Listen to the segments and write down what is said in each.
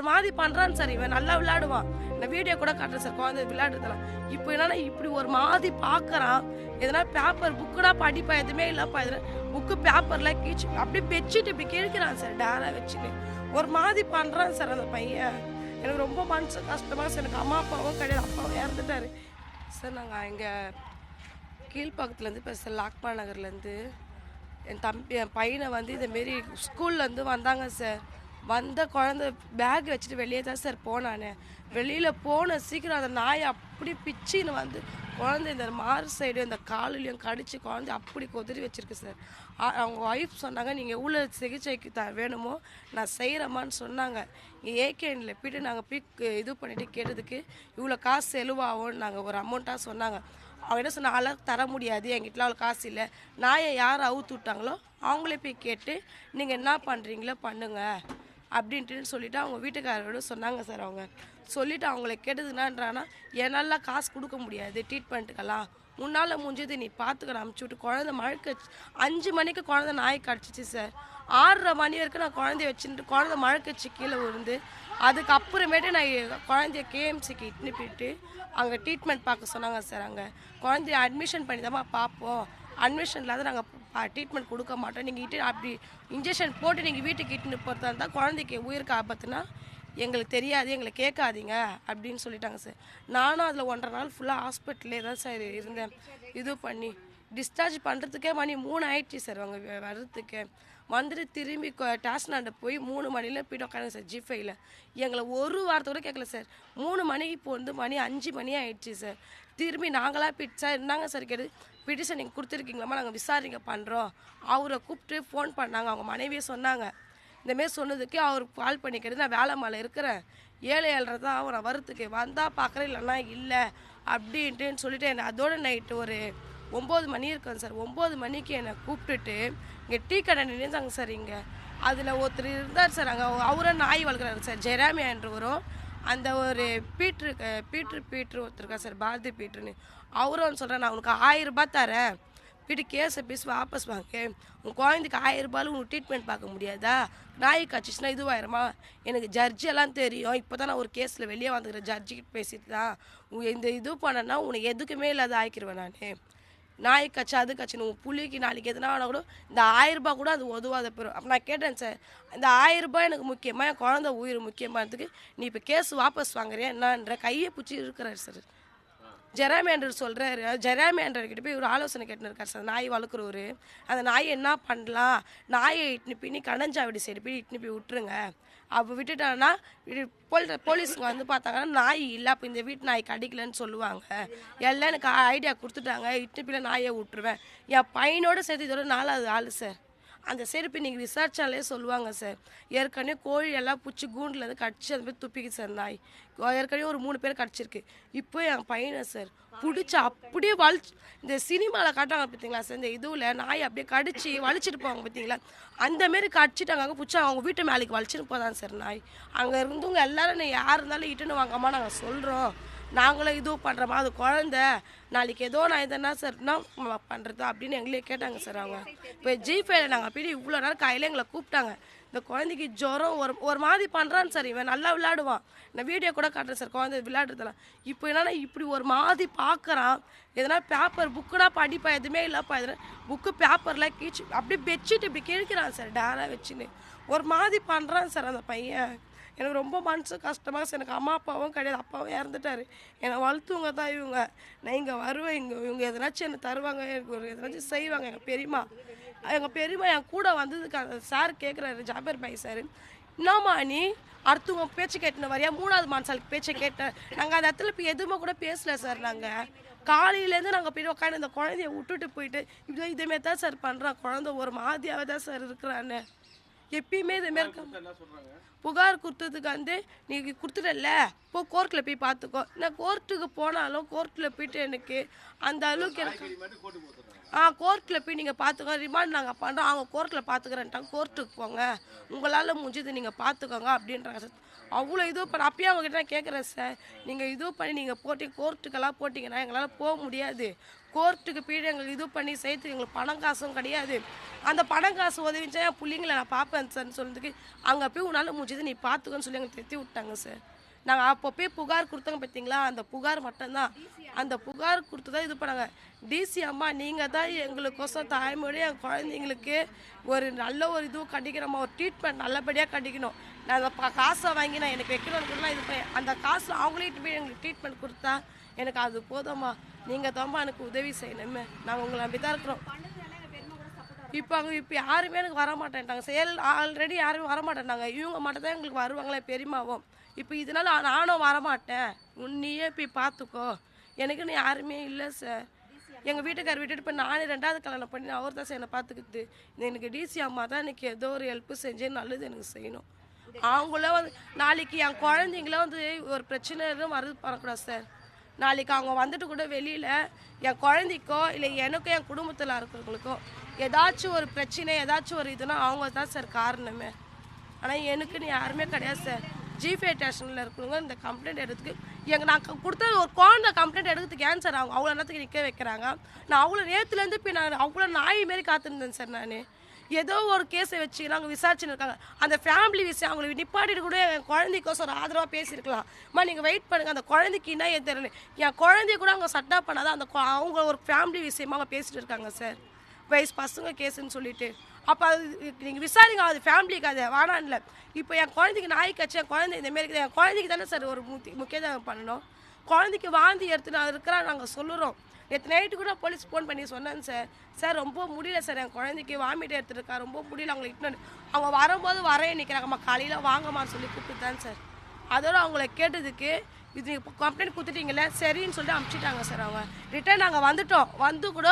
மாதிரி பண்ணுறான்னு சார். இவன் நல்லா விளையாடுவான், நான் வீடியோ கூட காட்டுறேன் சார் குழந்தை விளையாடுறதுலாம். இப்போ என்னன்னா இப்படி ஒரு மாதிரி பார்க்குறான். எதனா பேப்பர் புக்குனா படிப்பா, எதுவுமே இல்லைப்பா. எதுனா புக்கு பேப்பர்லாம் கீச்சு அப்படியே பெட்ஷீட் இப்படி கிழிக்கிறான் சார் டேராக வச்சுட்டு. ஒரு மாதிரி பண்ணுறான் சார் அந்த பையன். எனக்கு ரொம்ப மனசு கஷ்டமாக சார். எனக்கு அம்மா அப்பாவும் கிடையாது, அப்பாவும் இறந்துட்டாரு சார். நாங்கள் இங்கே கீழ்ப்பாக்கத்துலேருந்து பேசுகிறேன், லாக்பா நகர்லேருந்து. என் பையனை வந்து இதேமாரி ஸ்கூல்லேருந்து வந்தாங்க சார். வந்த குழந்தை பேக் வச்சுட்டு வெளியே தான் சார் போனானே. வெளியில் போன சீக்கிரம் அந்த நாயை அப்படி பிச்சின்னு வந்து குழந்தை இந்த மாறு சைடு இந்த காலிலையும் கடிச்சு குழந்தை அப்படி கொதிரி வச்சுருக்கு சார். அவங்க ஒய்ஃப் சொன்னாங்க, நீங்கள் எவ்வளோ சிகிச்சைக்கு வேணுமோ நான் செய்கிறேம்மான்னு சொன்னாங்க. இங்கே ஏகேனில் போய்ட்டு நாங்கள் போய் இது பண்ணிவிட்டு கேட்டதுக்கு இவ்வளோ காசு செலவாகும்னு நாங்கள் ஒரு அமௌண்ட்டாக சொன்னாங்க. அவங்க என்ன சொன்னால தர முடியாது, என்கிட்ட அவ்வளோ காசு இல்லை. நாயை யார் அவுத்து விட்டாங்களோ அவங்களே போய் கேட்டு நீங்கள் என்ன பண்ணுறீங்களோ பண்ணுங்க அப்படின்ட்டு சொல்லிவிட்டு அவங்க வீட்டுக்காரோட சொன்னாங்க சார். அவங்க சொல்லிவிட்டு அவங்கள கேட்டதுனான்றானா என்னால் காசு கொடுக்க முடியாது ட்ரீட்மெண்ட்டுக்கெல்லாம், முன்னால் முடிஞ்சது நீ பார்த்துக்க அமுச்சு விட்டு. குழந்தை மழை 5 மணிக்கு குழந்தை நாய் கடிச்சிச்சு சார். 6:30 மணி வரைக்கும் நான் குழந்தைய வச்சுட்டு குழந்தை மழை கட்சி கீழே விழுந்து அதுக்கப்புறமேட்டு நான் குழந்தைய கேஎம்சிக்கு இட்டுன்னு போயிட்டு அங்கே ட்ரீட்மெண்ட் பார்க்க சொன்னாங்க சார். அங்கே குழந்தைய அட்மிஷன் பண்ணி தான் பார்ப்போம், அட்மிஷன் இல்லாத நாங்கள் ட்ரீட்மெண்ட் கொடுக்க மாட்டோம், நீங்கள் இட்டு அப்படி இன்ஜெக்ஷன் போட்டு நீங்கள் வீட்டுக்கு இட்டுன்னு போகிறதா இருந்தால் குழந்தைக்கு உயிருக்கு ஆபத்துனா எங்களுக்கு தெரியாது, எங்களை கேட்காதீங்க அப்படின்னு சொல்லிட்டாங்க சார். நானும் அதில் 1.5 நாள் ஃபுல்லாக ஹாஸ்பிட்டல்லே தான் சார் இருந்தேன். இது பண்ணி டிஸ்சார்ஜ் பண்ணுறதுக்கே மணி 3 ஆயிடுச்சு சார். அவங்க வர்றதுக்கு வந்துட்டு திரும்பி டாஸ்னாண்ட போய் 3 மணியில் போய்ட்டு உட்காந்து சார் G5ல. எங்களை ஒரு வாரத்தை கூட கேட்கல சார். 3 மணிக்கு இப்போ வந்து மணி 5 மணி ஆயிடுச்சு சார். திரும்பி நாங்களாக சார் என்னங்க சார் கேட்டு பிடிஷன் நீங்கள் கொடுத்துருக்கீங்களாம்மா, நாங்கள் விசாரிக்க பண்ணுறோம். அவரை கூப்பிட்டு ஃபோன் பண்ணாங்க. அவங்க மனைவியே சொன்னாங்க. இந்தமாரி சொன்னதுக்கு அவருக்கு கால் பண்ணி கேட்டு நான் வேலை மேலே இருக்கிறேன், 7:30 தான் ஆகும், நான் வரத்துக்கு வந்தால் பார்க்குறேன் இல்லைன்னா இல்லை அப்படின்ட்டுன்னு சொல்லிட்டு என்னை அதோட நைட்டு ஒரு 9 மணி இருக்கேன் சார். 9 மணிக்கு என்னை கூப்பிட்டுட்டு இங்கே டீ கடை நினைந்தாங்க சார். இங்கே அதில் ஒருத்தர் இருந்தார் சார். அங்கே அவரும் நாய் வளர்க்குறாரு சார், ஜெராமியா என்றவரும். அந்த ஒரு பீட்ரு ஒருத்தர் இருக்கா சார், பாரதி பீட்ருன்னு. அவரும் சொல்கிறேன், நான் உனக்கு 1000 ரூபாய் தரேன், வீட்டு கேஸை பேசி வாபஸ் வாங்க, உன் குழந்தைக்கு 1000 ரூபாயில் உனக்கு ட்ரீட்மெண்ட் பார்க்க முடியாதா, நாய் கட்சிச்சுன்னா இதுவாயிருமா, எனக்கு ஜட்ஜெல்லாம் தெரியும், இப்போ தான் நான் ஒரு கேஸில் வெளியே வந்துக்கிறேன், ஜட்ஜிக்கிட்ட பேசிட்டு தான் இந்த இது பண்ணேன்னா உனக்கு எதுக்குமே இல்லாத ஆக்கிடுவேன் நான். நாய் கட்சி அது கட்சின்னு உன் புள்ளிக்கு நாளைக்கு எதுனா ஆனால் கூட இந்த 1000 ரூபாய் கூட அது உதவாத போயிடும். அப்போ நான் கேட்டேன் சார், இந்த 1000 ரூபாய் எனக்கு முக்கியமாக, என் குழந்தை உயிர் முக்கியமானதுக்கு நீ இப்போ கேஸ் வாபஸ் வாங்குறியா என்னன்ற கையை பிடிச்சி இருக்கிறார் சார். ஜெராமியாண்டர் சொல்கிறாரு, ஜெராமியாண்டர்கிட்ட போய் ஒரு ஆலோசனை கேட்டுன்னு இருக்கார் சார். நாய் வளர்க்குறவர், அந்த நாயை என்ன பண்ணலாம், நாயை இட்டுன்னு போய் கணஞ்சாவடி சைடு போய் இட்டுன்னு போய் விட்டுருங்க, அப்போ விட்டுட்டாங்கன்னா போலீஸுங்க வந்து பார்த்தாங்கன்னா நாய் இல்லை, அப்போ இந்த வீட்டு நாய் கடிக்கலன்னு சொல்லுவாங்க. எல்லாம் எனக்கு ஐடியா கொடுத்துட்டாங்க, இட்டுன்னு போய் நாயை விட்டுருவேன். என் பையனோட சேர்த்து இதோட 4வது ஆள் சார். அந்த செருப்பு நீங்கள் விசாரிச்சாலே சொல்லுவாங்க சார். ஏற்கனவே கோழி எல்லாம் பிடிச்சி கூண்டுலேருந்து கடிச்சு அது போய் துப்பிக்கு சார் நாய். ஏற்கனவே ஒரு 3 பேர் கடிச்சிருக்கு. இப்போ என் பையனை சார் பிடிச்சி அப்படியே இந்த சினிமாவில் காட்டுவாங்க பார்த்தீங்களா சார், இந்த இதுவில் நாய் அப்படியே கடிச்சு வலிச்சிட்டு போவாங்க பார்த்தீங்களா, அந்தமாரி கடிச்சிட்டாங்க. அங்கே பிடிச்சா அவங்க வீட்டு மேலேக்கு வலிச்சிட்டு போதான் சார் நாய். அங்கே இருந்தவங்க எல்லோரும் யார் இருந்தாலும் இட்டுன்னு வாங்கம்மா நாங்கள் சொல்கிறோம், நாங்களும் இதுவும் பண்ணுறோமா, அது குழந்த நாளைக்கு ஏதோ நான் எதனா சார் என்ன பண்ணுறது அப்படின்னு எங்களே கேட்டாங்க சார். அவங்க இப்போ G5ல நாங்கள் போய் இவ்வளோ நேரம் கையில் எங்களை கூப்பிட்டாங்க. இந்த குழந்தைக்கு ஜுரம் ஒரு மாதிரி பண்ணுறான்னு சார். இவன் நல்லா விளையாடுவான், நான் வீடியோ கூட காட்டுறேன் சார் குழந்தை விளையாடுறதெல்லாம். இப்போ என்னன்னா இப்படி ஒரு மாதிரி பார்க்குறான். எதனா பேப்பர் புக்குனா படிப்பா, எதுவுமே இல்லைப்பா. எதுனா புக்கு பேப்பர்லாம் கீச்சு அப்படியே பெட்ஷீட் இப்படி கிழிக்கிறான் சார் டேராக வச்சுன்னு. ஒரு மாதிரி பண்ணுறான் சார் அந்த பையன். எனக்கு ரொம்ப மனசு கஷ்டமாக சார். எனக்கு அம்மா அப்பாவும் கிடையாது, அப்பாவும் இறந்துட்டார். என்னை வளர்த்துவங்க தான் இவங்க. நான் இங்கே வருவேன், இவங்க எதனாச்சும் என்னை தருவாங்க, எனக்கு ஒரு எதனாச்சும் செய்வாங்க. எங்கள் பெரியம்மா என் கூட வந்ததுக்கு அந்த சார் கேட்குறாரு, ஜாபர் பாய் சார், என்னம்மா நீ அடுத்தவங்க பேச்சு கேட்டுன்னு வரையா, 3வது மான்சாலுக்கு பேச்சை கேட்டேன். நாங்கள் அந்த இடத்துல இப்போ எதுவுமே கூட பேசல சார். நாங்கள் காலையிலேருந்து நாங்கள் போய் உட்காந்து இந்த குழந்தைய விட்டுட்டு போயிட்டு இதேமாரி தான் சார் பண்ணுறான். குழந்தை ஒரு மாதிரியாகவே தான் சார் இருக்கிறான்னு. எப்பயுமே இதேமாரி புகார் கொடுத்ததுக்கு வந்து நீ கொடுத்துடல இப்போ கோர்ட்டில் போய் பார்த்துக்கோ. நான் கோர்ட்டுக்கு போனாலும் கோர்ட்டில் போயிட்டு எனக்கு அந்த அளவுக்கு எனக்கு கோர்ட்டில் போய் நீங்கள் பார்த்துக்கோ, ரிமாண்ட் நாங்கள் பண்ணுறோம், அவங்க கோர்ட்டில் பார்த்துக்கிறேன்ட்டாங்க, கோர்ட்டுக்கு போங்க, உங்களால் முடிஞ்சது நீங்கள் பார்த்துக்கோங்க அப்படின்றாங்க சார். அவ்வளோ இது பண்ண அப்பயே அவங்ககிட்ட நான் கேட்குறேன் சார், நீங்கள் இது பண்ணி நீங்கள் போட்டிங்க கோர்ட்டுக்கெல்லாம் போட்டிங்கன்னா எங்களால் போக முடியாது, கோர்ட்டுக்கு போய்ட்டு எங்களுக்கு இது பண்ணி செய்யறதுக்கு எங்களுக்கு பணம் காசும் கிடையாது, அந்த பணம் காசு உதவிச்சா என் பிள்ளைங்களை நான் பார்ப்பேன் சார்ன்னு சொன்னதுக்கு அங்கே போய் உன்னால் முடிஞ்சது நீ பார்த்துக்கோன்னு சொல்லி எங்களுக்கு தெத்தி விட்டாங்க சார். நாங்கள் அப்போ போய் புகார் கொடுத்தோங்க பார்த்தீங்களா, அந்த புகார் மட்டும்தான், அந்த புகார் கொடுத்து தான் இது பண்ணாங்க. டிசி அம்மா நீங்கள் தான் எங்களுக்கோசம் தாய்மொழி என் குழந்தைங்களுக்கு ஒரு நல்ல ஒரு இதுவும் கண்டிக்கிறோம்மா, ஒரு ட்ரீட்மெண்ட் நல்லபடியாக கண்டிக்கணும், நான் அந்த காசை வாங்கி நான் எனக்கு வைக்கணும்னு இது பண்ணி அந்த காசு அவங்களே போய் எங்களுக்கு ட்ரீட்மெண்ட் கொடுத்தா எனக்கு அது போதும்மா, நீங்கள் தான்மா எனக்கு உதவி செய்யணுமே, நாங்கள் உங்களை நம்பி தான் இருக்கிறோம். இப்போ யாருமே எனக்கு வரமாட்டேன்ட்டாங்க சார், ஆல்ரெடி யாருமே வரமாட்டேன்ட்டாங்க, இவங்க மட்டும் தான் எங்களுக்கு வருவாங்களே பெரியமாவும். இப்போ இதனால நானும் வரமாட்டேன், நீயே போய் பார்த்துக்கோ, எனக்குன்னு யாருமே இல்லை சார். எங்கள் வீட்டுக்கார் விட்டுட்டு இப்போ நானே 2வது கல்யாணம் பண்ணி அவர் தான் சார் என்னை பார்த்துக்கிட்டு, எனக்கு டிசி அம்மா தான் எனக்கு ஏதோ ஒரு ஹெல்ப்பு செஞ்சு நல்லது எனக்கு செய்யணும். அவங்கள வந்து நாளைக்கு என் குழந்தைங்கள வந்து ஒரு பிரச்சனை எதுவும் வரக்கூடாது சார். நாளைக்கு அவங்க வந்துட்டு கூட வெளியில் என் குழந்தைக்கோ இல்லை எனக்கோ என் குடும்பத்தில் இருக்கிறவங்களுக்கோ ஏதாச்சும் ஒரு பிரச்சனை ஏதாச்சும் ஒரு இதுனா அவங்க தான் சார் காரணமே. ஆனால் எனக்குன்னு யாருமே கிடையாது சார். ஜிபே ஸ்டேஷனில் இருக்கிறவங்க இந்த கம்ப்ளைண்ட் எடுத்துக்கு நான் கொடுத்த ஒரு குழந்தை கம்ப்ளைண்ட் எடுக்கிறதுக்கு ஏன் சார் அவங்க அவ்வளோ நேரத்துக்கு நிற்க வைக்கிறாங்க. நான் அவ்வளோ நேரத்துலேருந்து போய் நான் அவ்வளோ நாய் மாரி காத்திருந்தேன் சார். நான் ஏதோ ஒரு கேஸை வச்சு நாங்கள் விசாரிச்சுன்னு இருக்காங்க, அந்த ஃபேமிலி விஷயம் அவங்களை நிப்பாட்டிட்டு கூட என் குழந்தைக்கோசம் ஒரு ஆதரவாக பேசியிருக்கலாம். நீங்கள் வெயிட் பண்ணுங்கள், அந்த குழந்தைக்கு என்ன ஏன் தெரியல, என் குழந்தைய கூட அவங்க சட்டா பண்ணாதான் அந்த அவங்க ஒரு ஃபேமிலி விஷயமா அவங்க பேசிட்டு இருக்காங்க சார். வயசு பசங்க கேஸுன்னு சொல்லிட்டு அப்போ அது நீங்கள் விசாரிங்க, அது ஃபேமிலிக்கு அது வேணாம் இல்லை. இப்போ என் குழந்தைக்கு நாய்க்காச்சு என் குழந்தை இந்தமாரி இருக்குது, என் குழந்தைக்கு தானே சார் ஒரு முக்கியத்துவம் பண்ணணும். குழந்தைக்கு வாந்தி எடுத்துட்டு இருக்கிறா நாங்கள் சொல்லுறோம். நேற்று நைட்டு கூட போலீஸ் ஃபோன் பண்ணி சொன்னேன் சார், சார் ரொம்ப முடியல சார், என் குழந்தைக்கு வாமிட்டு எடுத்துருக்கா, ரொம்ப முடியல, அவங்களை இட்டு அவங்க வரும்போது வரேன் நிற்கிறாங்கம்மா, காலையில் வாங்கம்மான்னு சொல்லி கூப்பிட்டு தான் சார். அதோட அவங்கள கேட்டதுக்கு இது கம்ப்ளைண்ட் கொடுத்துட்டீங்களே சரின்னு சொல்லிட்டு அனுப்பிச்சிட்டாங்க சார். அவங்க ரிட்டர்ன் நாங்கள் வந்துட்டோம், வந்து கூட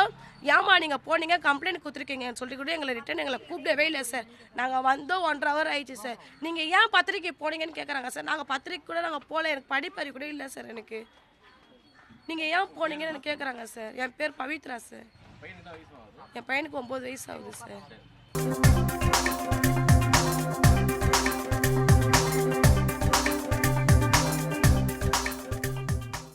ஏமா நீங்கள் போனீங்க கம்ப்ளைண்ட் கொடுத்துருக்கீங்கன்னு சொல்லி கூட எங்களை ரிட்டர்ன் எங்களை கூப்பிடவே இல்லை சார். நாங்கள் வந்தோம் 1.5 hour ஆயிடுச்சு சார். நீங்கள் ஏன் பத்திரிக்கை போனீங்கன்னு கேட்குறாங்க சார். நாங்கள் பத்திரிக்கை கூட நாங்கள் போகல, எனக்கு படிப்பறி கூட இல்லை சார். எனக்கு நீங்கள் ஏன் போனீங்கன்னு எனக்கு கேட்குறாங்க சார். என் பேர் பவித்ரா சார், என் பையனுக்கு 9 வயசு ஆகுது சார்.